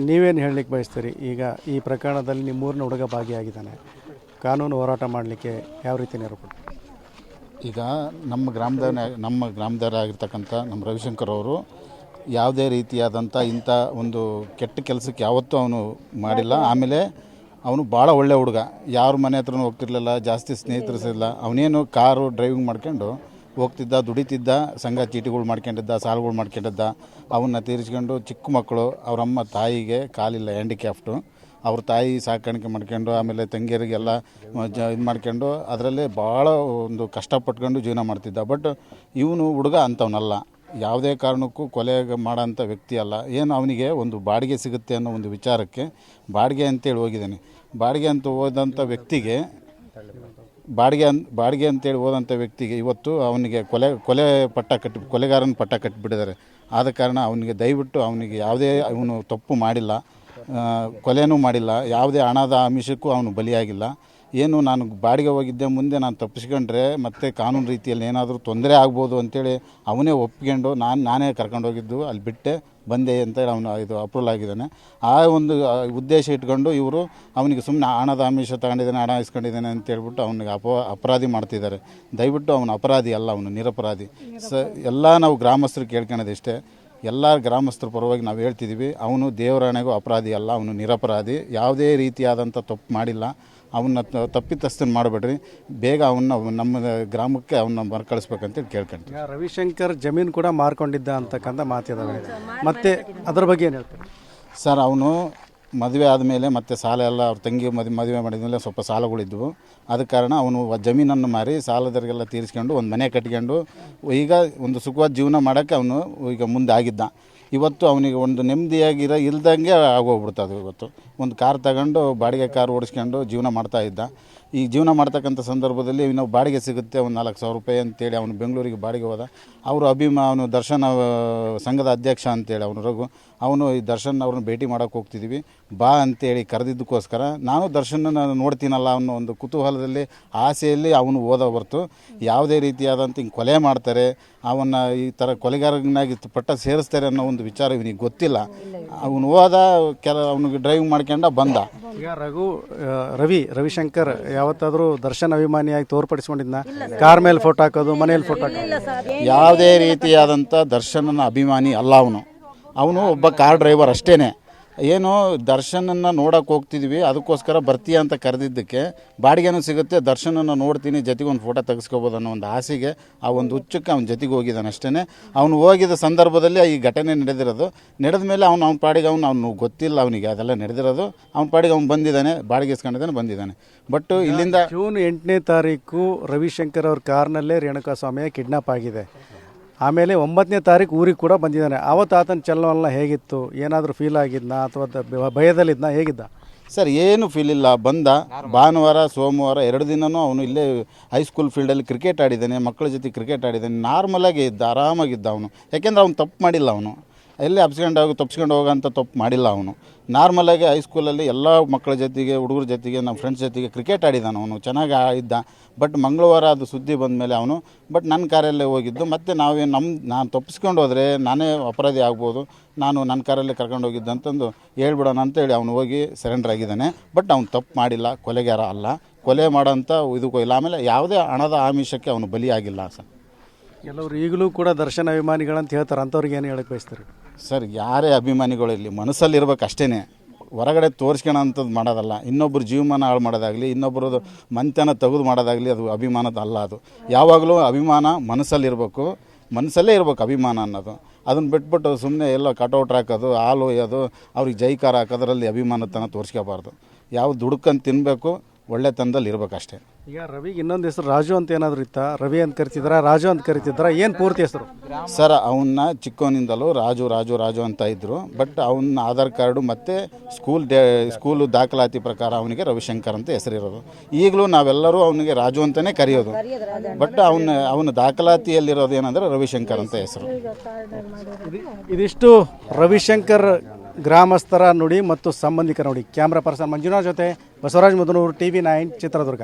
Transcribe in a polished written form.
ನೀವೇನು ಹೇಳಲಿಕ್ಕೆ ಬಯಸ್ತೀರಿ? ಈಗ ಈ ಪ್ರಕರಣದಲ್ಲಿ ನಿಮ್ಮೂರಿನ ಹುಡುಗ ಭಾಗಿಯಾಗಿದ್ದಾನೆ, ಕಾನೂನು ಹೋರಾಟ ಮಾಡಲಿಕ್ಕೆ ಯಾವ ರೀತಿ ನೆರವು? ಈಗ ನಮ್ಮ ಗ್ರಾಮದವರಾಗಿರ್ತಕ್ಕಂಥ ನಮ್ಮ ರವಿಶಂಕರ್ ಅವರು ಯಾವುದೇ ರೀತಿಯಾದಂಥ ಇಂಥ ಒಂದು ಕೆಟ್ಟ ಕೆಲಸಕ್ಕೆ ಯಾವತ್ತೂ ಅವನು ಮಾಡಿಲ್ಲ. ಆಮೇಲೆ ಅವನು ಭಾಳ ಒಳ್ಳೆ ಹುಡುಗ, ಯಾರ ಮನೆ ಹತ್ರನೂ ಹೋಗ್ತಿರ್ಲಿಲ್ಲ, ಜಾಸ್ತಿ ಸ್ನೇಹಿತರು ಸಿಗಲಿಲ್ಲ. ಅವನೇನು ಕಾರು ಡ್ರೈವಿಂಗ್ ಮಾಡ್ಕೊಂಡು ಹೋಗ್ತಿದ್ದ, ದುಡಿತಿದ್ದ, ಸಂಘ ಚೀಟಿಗಳು ಮಾಡ್ಕೊಂಡಿದ್ದ, ಸಾಲಗಳು ಮಾಡ್ಕೊಂಡಿದ್ದ. ಅವನ್ನ ತೀರಿಸ್ಕೊಂಡು ಚಿಕ್ಕ ಮಕ್ಕಳು, ಅವರಮ್ಮ ತಾಯಿಗೆ ಕಾಲಿಲ್ಲ, ಹ್ಯಾಂಡಿಕ್ಯಾಫ್ಟು, ಅವ್ರ ತಾಯಿ ಸಾಕಾಣಿಕೆ ಮಾಡ್ಕೊಂಡು ಆಮೇಲೆ ತಂಗಿಯರಿಗೆಲ್ಲ ಇದು ಮಾಡ್ಕೊಂಡು ಅದರಲ್ಲೇ ಭಾಳ ಒಂದು ಕಷ್ಟಪಟ್ಕೊಂಡು ಜೀವನ ಮಾಡ್ತಿದ್ದ. ಬಟ್ ಇವನು ಹುಡುಗ ಅಂಥವನಲ್ಲ, ಯಾವುದೇ ಕಾರಣಕ್ಕೂ ಕೊಲೆ ಮಾಡೋಂಥ ವ್ಯಕ್ತಿ ಅಲ್ಲ. ಏನು ಅವನಿಗೆ ಒಂದು ಬಾಡಿಗೆ ಸಿಗುತ್ತೆ ಅನ್ನೋ ಒಂದು ವಿಚಾರಕ್ಕೆ ಬಾಡಿಗೆ ಅಂತೇಳಿ ಹೋಗಿದ್ದಾನೆ. ಬಾಡಿಗೆ ಅಂತ ಹೋದಂಥ ವ್ಯಕ್ತಿಗೆ ಬಾಡಿಗೆ ಅಂತೇಳಿ ಹೋದಂಥ ವ್ಯಕ್ತಿಗೆ ಇವತ್ತು ಅವನಿಗೆ ಕೊಲೆಗಾರನ ಪಟ್ಟ ಕಟ್ಟಿಬಿಟ್ಟಿದ್ದಾರೆ. ಆದ ಕಾರಣ ಅವನಿಗೆ ದಯವಿಟ್ಟು ಅವನಿಗೆ ಯಾವುದೇ ಅವನು ತಪ್ಪು ಮಾಡಿಲ್ಲ, ಕೊಲೆನೂ ಮಾಡಿಲ್ಲ, ಯಾವುದೇ ಹಣದ ಆಮಿಷಕ್ಕೂ ಅವನು ಬಲಿಯಾಗಿಲ್ಲ. ಏನು ನಾನು ಬಾಡಿಗೆ ಹೋಗಿದ್ದೆ, ಮುಂದೆ ನಾನು ತಪ್ಪಿಸ್ಕೊಂಡ್ರೆ ಮತ್ತು ಕಾನೂನು ರೀತಿಯಲ್ಲಿ ಏನಾದರೂ ತೊಂದರೆ ಆಗ್ಬೋದು ಅಂತೇಳಿ ಅವನೇ ಒಪ್ಕೊಂಡು ನಾನೇ ಕರ್ಕೊಂಡೋಗಿದ್ದು, ಅಲ್ಲಿ ಬಿಟ್ಟೆ ಬಂದೆ ಅಂತೇಳಿ ಅವನು ಇದು ಅಪ್ರೂವಲ್ ಆಗಿದ್ದಾನೆ. ಆ ಒಂದು ಉದ್ದೇಶ ಇಟ್ಕೊಂಡು ಇವರು ಅವನಿಗೆ ಸುಮ್ಮನೆ ಹಣದ ಆಮಿಷ ತಗೊಂಡಿದ್ದಾನೆ, ಹಣ ಇಸ್ಕೊಂಡಿದ್ದಾನೆ ಅಂತೇಳ್ಬಿಟ್ಟು ಅವನಿಗೆ ಅಪರಾಧಿ ಮಾಡ್ತಿದ್ದಾರೆ. ದಯವಿಟ್ಟು ಅವನು ಅಪರಾಧಿ ಅಲ್ಲ, ಅವನು ನಿರಪರಾಧಿ. ಎಲ್ಲ ನಾವು ಗ್ರಾಮಸ್ಥರು ಕೇಳ್ಕೊಳ್ಳೋದು ಇಷ್ಟೇ, ಎಲ್ಲ ಗ್ರಾಮಸ್ಥರ ಪರವಾಗಿ ನಾವು ಹೇಳ್ತಿದ್ದೀವಿ, ಅವನು ದೇವರಾಣೆಗೂ ಅಪರಾಧಿ ಅಲ್ಲ, ಅವನು ನಿರಪರಾಧಿ. ಯಾವುದೇ ರೀತಿಯಾದಂಥ ತಪ್ಪು ಮಾಡಿಲ್ಲ. ಅವನ್ನ ತಪ್ಪಿತಸ್ಥನ ಮಾಡಬೇಡ್ರಿ, ಬೇಗ ಅವನ್ನ ನಮ್ಮ ಗ್ರಾಮಕ್ಕೆ ಅವನ್ನ ಮರುಕಳಿಸ್ಬೇಕಂತೇಳಿ ಕೇಳ್ಕೊಂತೀವಿ. ರವಿಶಂಕರ್ ಜಮೀನು ಕೂಡ ಮಾರ್ಕೊಂಡಿದ್ದ ಅಂತಕ್ಕಂಥ ಮಾತಿದ್ದಾವೆ, ಮತ್ತು ಅದ್ರ ಬಗ್ಗೆ ಏನು ಹೇಳ್ತಾರೆ ಸರ್? ಅವನು ಮದುವೆ ಆದಮೇಲೆ ಮತ್ತು ಸಾಲ ಎಲ್ಲ ಅವ್ರ ತಂಗಿ ಮದುವೆ ಮಾಡಿದ್ಮೇಲೆ ಸ್ವಲ್ಪ ಸಾಲಗಳಿದ್ವು. ಆದ ಕಾರಣ ಅವನು ಜಮೀನನ್ನು ಮಾರಿ ಸಾಲದವರಿಗೆಲ್ಲ ತೀರಿಸ್ಕೊಂಡು ಒಂದು ಮನೆ ಕಟ್ಕೊಂಡು ಈಗ ಒಂದು ಸುಖವಾದ ಜೀವನ ಮಾಡೋಕ್ಕೆ ಅವನು ಈಗ ಮುಂದೆ ಆಗಿದ್ದ. ಇವತ್ತು ಅವನಿಗೆ ಒಂದು ಇಲ್ದಂಗೆ ಆಗೋಗ್ಬಿಡ್ತದೆ. ಇವತ್ತು ಒಂದು ಕಾರ್ ತಗೊಂಡು ಬಾಡಿಗೆ ಕಾರ್ ಓಡಿಸ್ಕೊಂಡು ಜೀವನ ಮಾಡ್ತಾಯಿದ್ದ. ಈ ಜೀವನ ಮಾಡ್ತಕ್ಕಂಥ ಸಂದರ್ಭದಲ್ಲಿ ನಾವು ಬಾಡಿಗೆ ಸಿಗುತ್ತೆ ಒಂದು 4,000 ರೂಪಾಯಿ ಅಂತೇಳಿ ಅವನು ಬೆಂಗಳೂರಿಗೆ ಬಾಡಿಗೆ ಹೋದ. ಅವರು ಅವನು ದರ್ಶನ ಸಂಘದ ಅಧ್ಯಕ್ಷ ಅಂತೇಳಿ ಅವನು ರಘು, ಅವನು ಈ ದರ್ಶನ್ ಅವ್ರನ್ನ ಭೇಟಿ ಮಾಡೋಕ್ಕೆ ಹೋಗ್ತಿದ್ದೀವಿ ಬಾ ಅಂತೇಳಿ ಕರೆದಿದ್ದಕ್ಕೋಸ್ಕರ ನಾನು ದರ್ಶನ ನೋಡ್ತೀನಲ್ಲ ಅನ್ನೋ ಒಂದು ಕುತೂಹಲದಲ್ಲಿ ಆಸೆಯಲ್ಲಿ ಅವನು ಹೋದ ಹೊರತು ಯಾವುದೇ ರೀತಿಯಾದಂಥ ಹಿಂಗೆ ಕೊಲೆ ಮಾಡ್ತಾರೆ, ಅವನ್ನ ಈ ಥರ ಕೊಲೆಗಾರನಾಗಿ ಪಟ್ಟ ಸೇರಿಸ್ತಾರೆ ಅನ್ನೋ ಒಂದು ವಿಚಾರ ಇವನಿಗೆ ಗೊತ್ತಿಲ್ಲ. ಅವನು ಹೋದ, ಅವನಿಗೆ ಡ್ರೈವಿಂಗ್ ಮಾಡ್ಕೊಂಡ ಬಂದ. ಈಗ ರವಿಶಂಕರ್ ಯಾವತ್ತಾದರೂ ದರ್ಶನ್ ಅಭಿಮಾನಿಯಾಗಿ ತೋರ್ಪಡಿಸ್ಕೊಂಡಿದ್ನ? ಕಾರ್ ಮೇಲೆ ಫೋಟೋ ಹಾಕೋದು, ಮನೆಯಲ್ಲಿ ಫೋಟೋ ಹಾಕೋದು, ಯಾವುದೇ ರೀತಿಯಾದಂಥ ದರ್ಶನನ ಅಭಿಮಾನಿ ಅಲ್ಲ ಅವನು ಒಬ್ಬ ಕಾರ್ ಡ್ರೈವರ್ ಅಷ್ಟೇ. ಏನು ದರ್ಶನನ್ನು ನೋಡೋಕೆ ಹೋಗ್ತಿದ್ವಿ, ಅದಕ್ಕೋಸ್ಕರ ಬರ್ತೀಯ ಅಂತ ಕರೆದಿದ್ದಕ್ಕೆ ಬಾಡಿಗೆನೂ ಸಿಗುತ್ತೆ, ದರ್ಶನನ್ನು ನೋಡ್ತೀನಿ, ಜೊತೆಗೆ ಒಂದು ಫೋಟೋ ತೆಗೆಸ್ಕೋಬೋದು ಅನ್ನೋ ಒಂದು ಆಸೆಗೆ ಆ ಒಂದು ಹುಚ್ಚಕ್ಕೆ ಅವನ ಜೊತೆಗೆ ಹೋಗಿದ್ದಾನೆ ಅಷ್ಟೇ. ಅವನು ಹೋಗಿದ್ದ ಸಂದರ್ಭದಲ್ಲಿ ಈ ಘಟನೆ ನಡೆದ ಮೇಲೆ ಅವನ ಪಾಡಿಗೆ ಅವನು ಗೊತ್ತಿಲ್ಲ ಅವನಿಗೆ ಅದೆಲ್ಲ ನಡೆದಿರೋದು. ಅವನ ಪಾಡಿಗೆ ಅವ್ನು ಬಂದಿದ್ದಾನೆ, ಬಾಡಿಗೆ ಇಸ್ಕೊಂಡಿದ್ದಾನೆ, ಬಂದಿದ್ದಾನೆ. ಬಟ್ ಇಲ್ಲಿಂದ ಜೂನ್ 8ನೇ ತಾರೀಕು ರವಿಶಂಕರ್ ಅವ್ರ ಕಾರ್ನಲ್ಲೇ ರೇಣುಕಾಸ್ವಾಮಿಯ ಕಿಡ್ನಾಪ್ ಆಗಿದೆ. ಆಮೇಲೆ 9ನೇ ತಾರೀಕು ಊರಿಗೆ ಕೂಡ ಬಂದಿದ್ದಾನೆ. ಆವತ್ತು ಆತನ ಚಲನವಲನ ಹೇಗಿತ್ತು? ಏನಾದರೂ ಫೀಲ್ ಆಗಿದ್ನಾ ಅಥವಾ ಭಯದಲ್ಲಿದ್ನಾ? ಹೇಗಿದ್ದ ಸರ್? ಏನು ಫೀಲ್ ಇಲ್ಲ. ಬಂದ ಭಾನುವಾರ ಸೋಮವಾರ 2 ದಿನವೂ ಅವನು ಇಲ್ಲೇ ಹೈಸ್ಕೂಲ್ ಫೀಲ್ಡಲ್ಲಿ ಕ್ರಿಕೆಟ್ ಆಡಿದ್ದಾನೆ, ಮಕ್ಕಳ ಜೊತೆ ಕ್ರಿಕೆಟ್ ಆಡಿದ್ದಾನೆ, ನಾರ್ಮಲಾಗಿ ಇದ್ದ, ಆರಾಮಾಗಿದ್ದ ಅವನು. ಯಾಕೆಂದ್ರೆ ಅವನು ತಪ್ಪು ಮಾಡಿಲ್ಲ, ಅವನು ಎಲ್ಲಿ ತಪ್ಪಿಸ್ಕೊಂಡು ಹೋಗೋಂಥ ತಪ್ಪು ಮಾಡಿಲ್ಲ. ಅವನು ನಾರ್ಮಲಾಗಿ ಹೈಸ್ಕೂಲಲ್ಲಿ ಎಲ್ಲ ಮಕ್ಕಳ ಜೊತೆಗೆ, ಹುಡುಗರ ಜೊತೆಗೆ, ನಮ್ಮ ಫ್ರೆಂಡ್ಸ್ ಜೊತೆಗೆ ಕ್ರಿಕೆಟ್ ಆಡಿದ್ದಾನೆ, ಅವನು ಚೆನ್ನಾಗಿ ಇದ್ದ. ಬಟ್ ಮಂಗಳವಾರ ಅದು ಸುದ್ದಿ ಬಂದ ಮೇಲೆ ಅವನು ನನ್ನ ಕಾರಲ್ಲೇ ಹೋಗಿದ್ದು. ಮತ್ತು ನಾನು ತಪ್ಪಿಸ್ಕೊಂಡು ಹೋದರೆ ನಾನೇ ಅಪರಾಧಿ ಆಗ್ಬೋದು, ನಾನು ನನ್ನ ಕಾರಲ್ಲೇ ಕರ್ಕೊಂಡು ಹೋಗಿದ್ದಂತಂದು ಹೇಳ್ಬಿಡೋಣ ಅಂತೇಳಿ ಅವನು ಹೋಗಿ ಸರೆಂಡರ್ ಆಗಿದ್ದಾನೆ. ಬಟ್ ಅವ್ನು ತಪ್ಪು ಮಾಡಿಲ್ಲ, ಕೊಲೆಗಾರ ಅಲ್ಲ, ಕೊಲೆ ಮಾಡೋಂಥ ಇದಕ್ಕೂ ಇಲ್ಲ. ಆಮೇಲೆ ಯಾವುದೇ ಹಣದ ಆಮಿಷಕ್ಕೆ ಅವನು ಬಲಿಯಾಗಿಲ್ಲ ಸರ್. ಕೆಲವರು ಈಗಲೂ ಕೂಡ ದರ್ಶನ ಅಭಿಮಾನಿಗಳಂತ ಹೇಳ್ತಾರೆ, ಅಂಥವ್ರಿಗೆ ಏನು ಹೇಳಕ್ಕೆ ಬಯಸ್ತಾರೆ ಸರ್? ಯಾರೇ ಅಭಿಮಾನಿಗಳಿರಲಿ, ಮನಸ್ಸಲ್ಲಿರ್ಬೇಕು ಅಷ್ಟೇ, ಹೊರಗಡೆ ತೋರಿಸ್ಕೊಳ್ಳೋಂಥದ್ದು ಮಾಡೋದಲ್ಲ. ಇನ್ನೊಬ್ಬರು ಜೀವಮಾನ ಹಾಳು ಮಾಡೋದಾಗಲಿ, ಇನ್ನೊಬ್ಬರದ್ದು ಮನೆತನ ತೆಗೆದು ಮಾಡೋದಾಗಲಿ ಅದು ಅಭಿಮಾನದ ಅಲ್ಲ. ಅದು ಯಾವಾಗಲೂ ಅಭಿಮಾನ ಮನಸ್ಸಲ್ಲೇ ಇರ್ಬೇಕು ಅಭಿಮಾನ ಅನ್ನೋದು. ಅದನ್ನು ಬಿಟ್ಬಿಟ್ಟು ಸುಮ್ಮನೆ ಎಲ್ಲ ಕಟೌಟ್ ಹಾಕೋದು, ಹಾಲು ಒಯ್ಯೋದು, ಅವ್ರಿಗೆ ಜೈಕಾರ ಹಾಕೋದ್ರಲ್ಲಿ ಅಭಿಮಾನತನ ತೋರಿಸ್ಕೋಬಾರ್ದು. ಯಾವ ದುಡ್ಕಂತ ತಿನ್ನಬೇಕು, ಒಳ್ಳೆತನದಲ್ಲಿ ಇರಬೇಕಷ್ಟೇ. ಈಗ ರವಿಗೆ ಇನ್ನೊಂದು ಹೆಸರು ರಾಜು ಅಂತ ಏನಾದರೂ ಇತ್ತಾ? ರವಿ ಅಂತ ಕರಿತಿದ್ರ, ರಾಜು ಅಂತ ಕರಿತಿದ್ರ, ಏನು ಪೂರ್ತಿ ಹೆಸರು ಸರ್? ಅವನ್ನ ಚಿಕ್ಕವನಿಂದಲೂ ರಾಜು ಅಂತ ಇದ್ದರು. ಬಟ್ ಅವನ ಆಧಾರ್ ಕಾರ್ಡು ಮತ್ತು ಸ್ಕೂಲು ದಾಖಲಾತಿ ಪ್ರಕಾರ ಅವನಿಗೆ ರವಿಶಂಕರ್ ಅಂತ ಹೆಸರಿರೋದು. ಈಗಲೂ ನಾವೆಲ್ಲರೂ ಅವನಿಗೆ ರಾಜು ಅಂತಲೇ ಕರೆಯೋದು. ಬಟ್ ಅವನ ದಾಖಲಾತಿಯಲ್ಲಿರೋದು ಏನಂದರೆ ರವಿಶಂಕರ್ ಅಂತ ಹೆಸರು. ಇದಿಷ್ಟು ರವಿಶಂಕರ್ ಗ್ರಾಮಸ್ಥರ ನುಡಿ ಮತ್ತು ಸಂಬಂಧಿಕರ ನುಡಿ. ಕ್ಯಾಮ್ರಾ ಪರ್ಸನ್ ಮಂಜುನಾಥ್ ಜೊತೆ ಬಸವರಾಜ್ ಮುದನೂರು, TV9 ಚಿತ್ರದುರ್ಗ.